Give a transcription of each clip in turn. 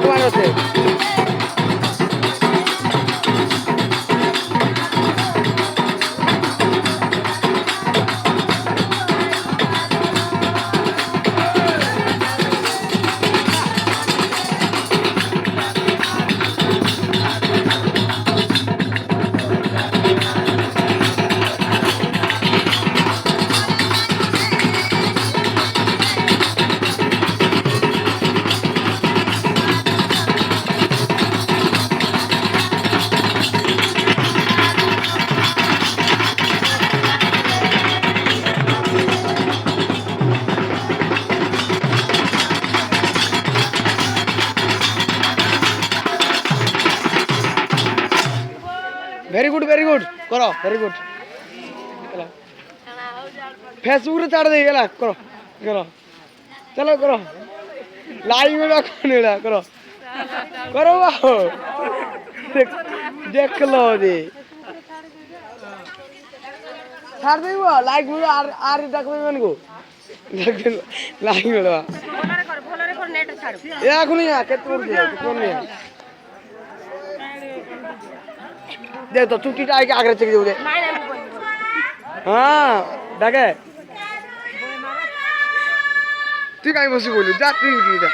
তোমার আছে very good करो वेरी गुड फेसबुक रे छाड़ दे गेला करो करो चलो करो लाइव में कौन एला करो करो वाह देख लो जी छाड़ दे वो लाइक में आर देख में को देख लाइक में भोलरे कर नेट छाड़ ए आखुनी आ केत दूर दे कौन नहीं दे तो चुट्टीटा आके आगे चेक दे हां देखे তুই কাই বসি বলি যা তুই উঠি যা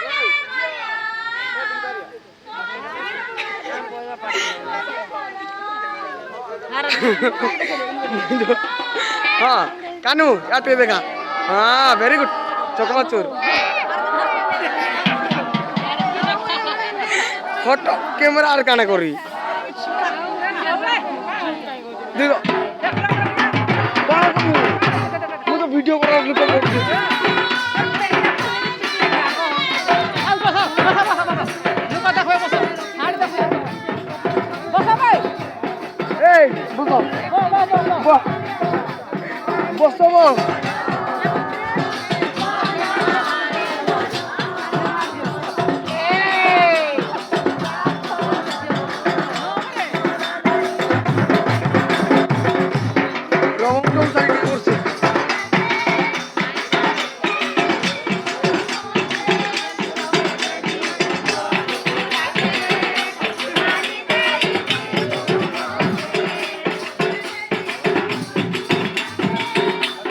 हाँ कानू क्या पे देखा हाँ वेरी गुड चकमाचूर फोटो कैमरा आर काना करी देखो मैं तो वीडियो करा क्लिप करती Bos, bos, bos, bos, bos, bos,